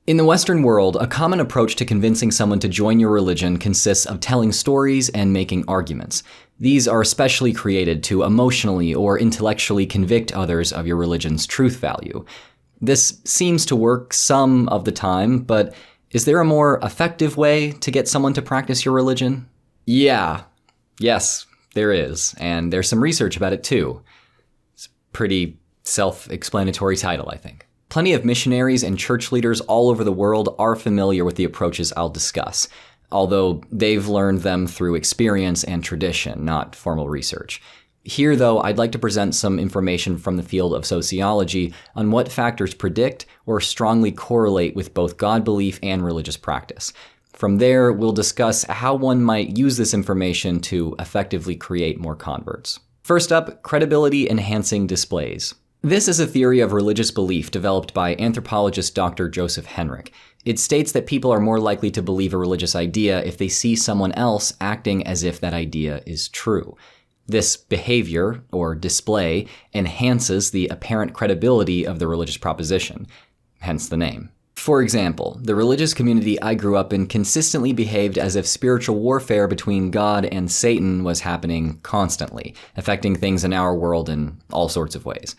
In the Western world, a common approach to convincing someone to join your religion consists of telling stories and making arguments. These are specially created to emotionally or intellectually convict others of your religion's truth value. This seems to work some of the time, but is there a more effective way to get someone to practice your religion? Yes, there is, and there's some research about it too. It's a pretty self-explanatory title, I think. Plenty of missionaries and church leaders all over the world are familiar with the approaches I'll discuss, although they've learned them through experience and tradition, not formal research. Here, though, I'd like to present some information from the field of sociology on what factors predict or strongly correlate with both God belief and religious practice. From there, we'll discuss how one might use this information to effectively create more converts. First up, credibility-enhancing displays. This is a theory of religious belief developed by anthropologist Dr. Joseph Henrich. It states that people are more likely to believe a religious idea if they see someone else acting as if that idea is true. This behavior, or display, enhances the apparent credibility of the religious proposition, hence the name. For example, the religious community I grew up in consistently behaved as if spiritual warfare between God and Satan was happening constantly, affecting things in our world in all sorts of ways.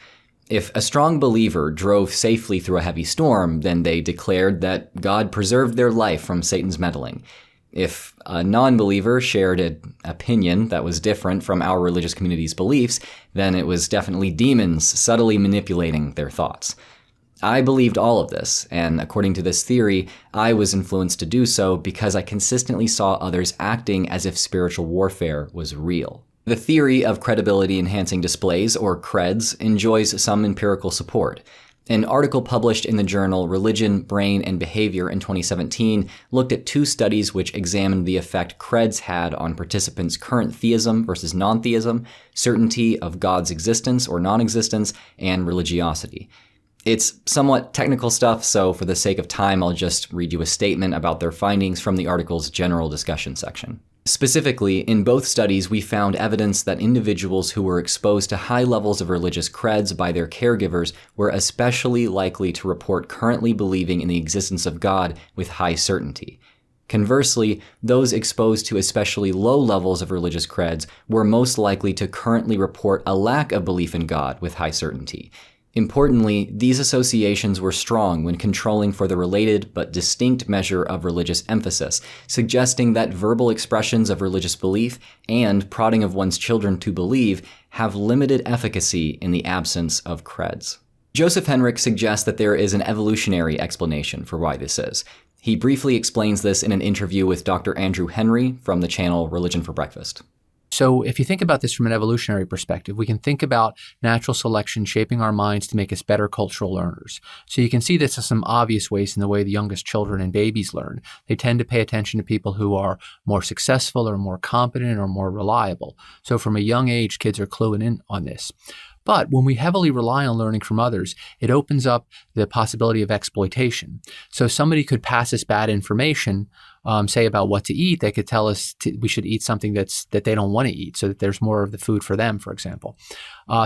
If a strong believer drove safely through a heavy storm, then they declared that God preserved their life from Satan's meddling. If a non-believer shared an opinion that was different from our religious community's beliefs, then it was definitely demons subtly manipulating their thoughts. I believed all of this, and according to this theory, I was influenced to do so because I consistently saw others acting as if spiritual warfare was real. The theory of credibility-enhancing displays, or CREDs, enjoys some empirical support. An article published in the journal Religion, Brain, and Behavior in 2017 looked at two studies which examined the effect CREDs had on participants' current theism versus non-theism, certainty of God's existence or non-existence, and religiosity. It's somewhat technical stuff, so for the sake of time, I'll just read you a statement about their findings from the article's general discussion section. Specifically, in both studies, we found evidence that individuals who were exposed to high levels of religious CREDs by their caregivers were especially likely to report currently believing in the existence of God with high certainty. Conversely, those exposed to especially low levels of religious CREDs were most likely to currently report a lack of belief in God with high certainty. Importantly, these associations were strong when controlling for the related but distinct measure of religious emphasis, suggesting that verbal expressions of religious belief and prodding of one's children to believe have limited efficacy in the absence of CREDs. Joseph Henrich suggests that there is an evolutionary explanation for why this is. He briefly explains this in an interview with Dr. Andrew Henry from the channel Religion for Breakfast. So if you think about this from an evolutionary perspective, we can think about natural selection shaping our minds to make us better cultural learners. So you can see this in some obvious ways in the way the youngest children and babies learn. They tend to pay attention to people who are more successful or more competent or more reliable. So from a young age, kids are cluing in on this. But when we heavily rely on learning from others, it opens up the possibility of exploitation. So somebody could pass us bad information, say about what to eat. They could tell us we should eat something that they don't want to eat so that there's more of the food for them, for example.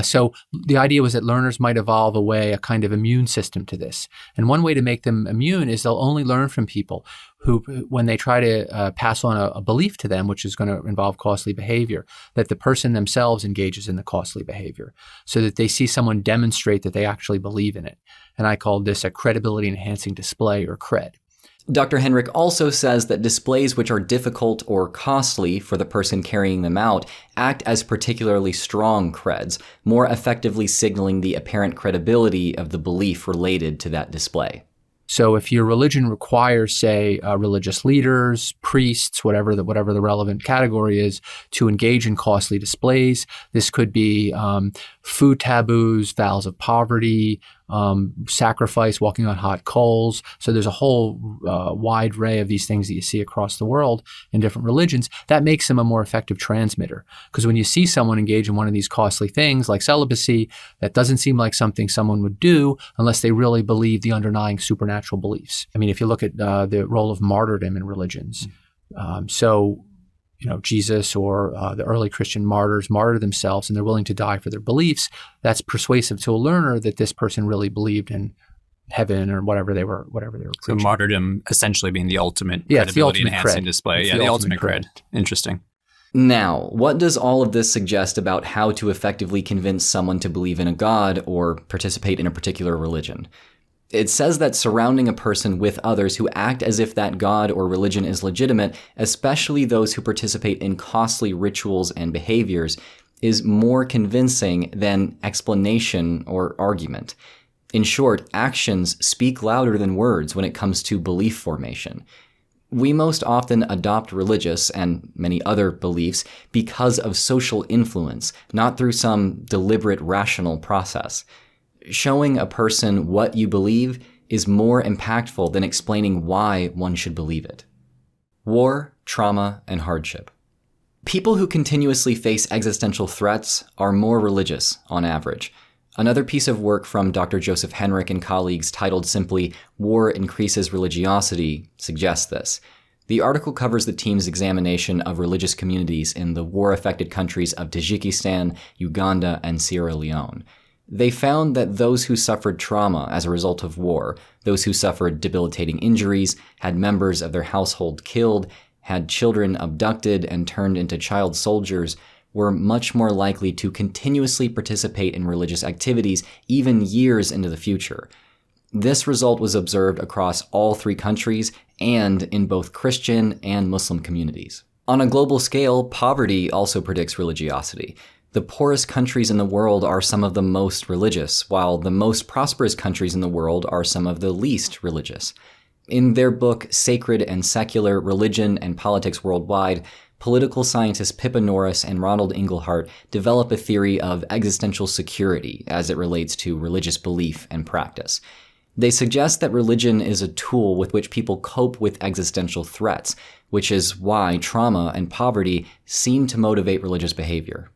So the idea was that learners might evolve a kind of immune system to this. And one way to make them immune is they'll only learn from people who, when they try to pass on a belief to them, which is going to involve costly behavior, that the person themselves engages in the costly behavior so that they see someone demonstrate that they actually believe in it. And I called this a credibility-enhancing display, or CRED. Dr. Henrich also says that displays which are difficult or costly for the person carrying them out act as particularly strong CREDs, more effectively signaling the apparent credibility of the belief related to that display. So if your religion requires, say, religious leaders, priests, whatever the relevant category is, to engage in costly displays, this could be food taboos, vows of poverty, sacrifice, walking on hot coals. So there's a whole wide array of these things that you see across the world in different religions. That makes them a more effective transmitter. Because when you see someone engage in one of these costly things like celibacy, that doesn't seem like something someone would do unless they really believe the underlying supernatural beliefs. I mean, if you look at the role of martyrdom in religions, Jesus or the early Christian martyrs martyr themselves and they're willing to die for their beliefs, that's persuasive to a learner that this person really believed in heaven or whatever they were So preaching. martyrdom essentially being the ultimate Yeah, it's the credibility ultimate enhancing cred. display. It's Yeah, the the ultimate ultimate cred. Interesting. Now, what does all of this suggest about how to effectively convince someone to believe in a god or participate in a particular religion? It says that surrounding a person with others who act as if that god or religion is legitimate, especially those who participate in costly rituals and behaviors, is more convincing than explanation or argument. In short, actions speak louder than words when it comes to belief formation. We most often adopt religious and many other beliefs because of social influence, not through some deliberate rational process. Showing a person what you believe is more impactful than explaining why one should believe it. War, trauma, and hardship. People who continuously face existential threats are more religious on average. Another piece of work from Dr. Joseph Henrich and colleagues titled simply "War Increases Religiosity" suggests this. The article covers the team's examination of religious communities in the war-affected countries of Tajikistan, Uganda, and Sierra Leone. They found that those who suffered trauma as a result of war, those who suffered debilitating injuries, had members of their household killed, had children abducted and turned into child soldiers, were much more likely to continuously participate in religious activities even years into the future. This result was observed across all three countries and in both Christian and Muslim communities. On a global scale, poverty also predicts religiosity. The poorest countries in the world are some of the most religious, while the most prosperous countries in the world are some of the least religious. In their book, Sacred and Secular: Religion and Politics Worldwide, political scientists Pippa Norris and Ronald Inglehart develop a theory of existential security as it relates to religious belief and practice. They suggest that religion is a tool with which people cope with existential threats, which is why trauma and poverty seem to motivate religious behavior.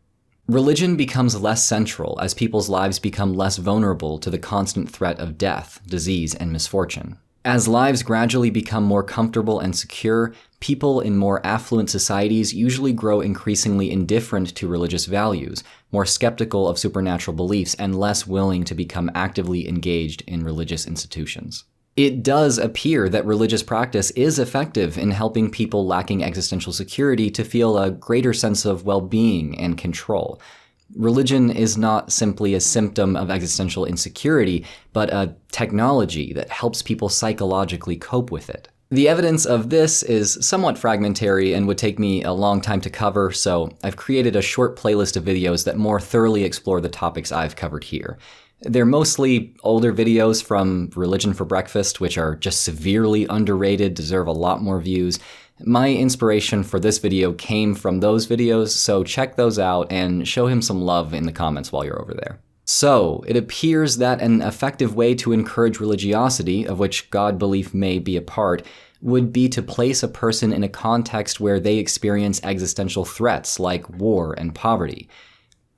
Religion becomes less central as people's lives become less vulnerable to the constant threat of death, disease, and misfortune. As lives gradually become more comfortable and secure, people in more affluent societies usually grow increasingly indifferent to religious values, more skeptical of supernatural beliefs, and less willing to become actively engaged in religious institutions. It does appear that religious practice is effective in helping people lacking existential security to feel a greater sense of well-being and control. Religion is not simply a symptom of existential insecurity, but a technology that helps people psychologically cope with it. The evidence of this is somewhat fragmentary and would take me a long time to cover, so I've created a short playlist of videos that more thoroughly explore the topics I've covered here. They're mostly older videos from Religion for Breakfast, which are just severely underrated, deserve a lot more views. My inspiration for this video came from those videos, so check those out and show him some love in the comments while you're over there. So, it appears that an effective way to encourage religiosity, of which God belief may be a part, would be to place a person in a context where they experience existential threats like war and poverty.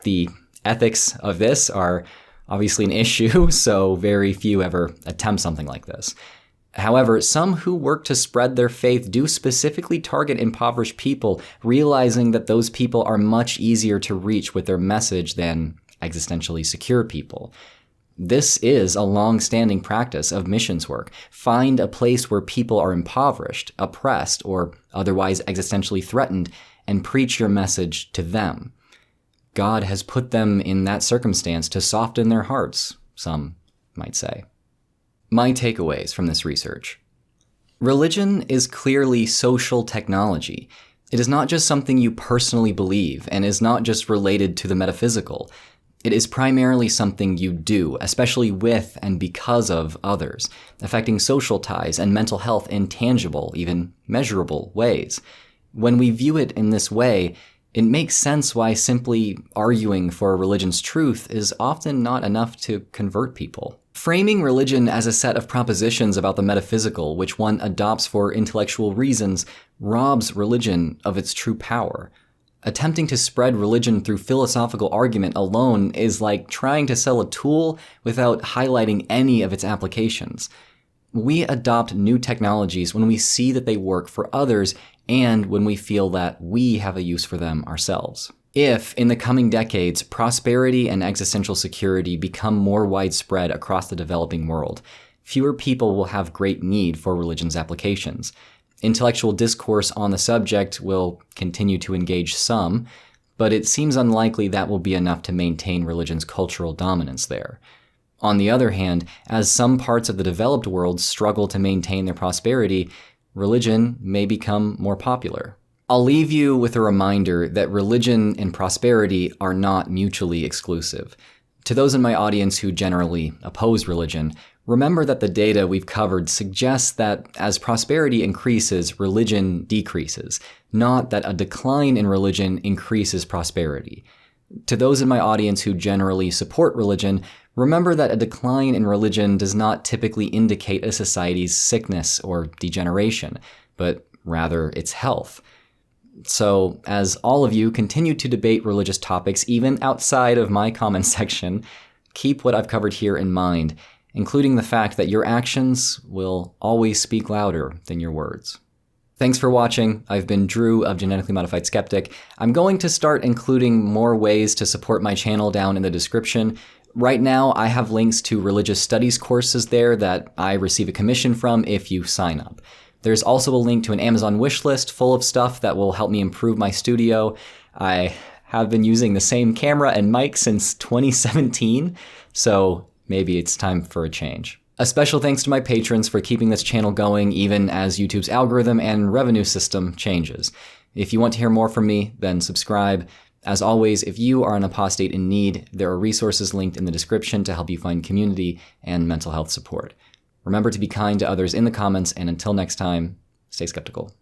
The ethics of this are obviously an issue, so very few ever attempt something like this. However, some who work to spread their faith do specifically target impoverished people, realizing that those people are much easier to reach with their message than existentially secure people. This is a long-standing practice of missions work. Find a place where people are impoverished, oppressed, or otherwise existentially threatened, and preach your message to them. God has put them in that circumstance to soften their hearts, some might say. My takeaways from this research. Religion is clearly social technology. It is not just something you personally believe and is not just related to the metaphysical. It is primarily something you do, especially with and because of others, affecting social ties and mental health in tangible, even measurable ways. When we view it in this way, it makes sense why simply arguing for a religion's truth is often not enough to convert people. Framing religion as a set of propositions about the metaphysical, which one adopts for intellectual reasons, robs religion of its true power. Attempting to spread religion through philosophical argument alone is like trying to sell a tool without highlighting any of its applications. We adopt new technologies when we see that they work for others and when we feel that we have a use for them ourselves. If, in the coming decades, prosperity and existential security become more widespread across the developing world, fewer people will have great need for religion's applications. Intellectual discourse on the subject will continue to engage some, but it seems unlikely that will be enough to maintain religion's cultural dominance there. On the other hand, as some parts of the developed world struggle to maintain their prosperity, religion may become more popular. I'll leave you with a reminder that religion and prosperity are not mutually exclusive. To those in my audience who generally oppose religion, remember that the data we've covered suggests that as prosperity increases, religion decreases, not that a decline in religion increases prosperity. To those in my audience who generally support religion, remember that a decline in religion does not typically indicate a society's sickness or degeneration, but rather its health. So, as all of you continue to debate religious topics even outside of my comment section, keep what I've covered here in mind, including the fact that your actions will always speak louder than your words. Thanks for watching. I've been Drew of Genetically Modified Skeptic. I'm going to start including more ways to support my channel down in the description. Right now, I have links to religious studies courses there that I receive a commission from if you sign up. There's also a link to an Amazon wish list full of stuff that will help me improve my studio. I have been using the same camera and mic since 2017, so maybe it's time for a change. A special thanks to my patrons for keeping this channel going even as YouTube's algorithm and revenue system changes. If you want to hear more from me, then subscribe. As always, if you are an apostate in need, there are resources linked in the description to help you find community and mental health support. Remember to be kind to others in the comments, and until next time, stay skeptical.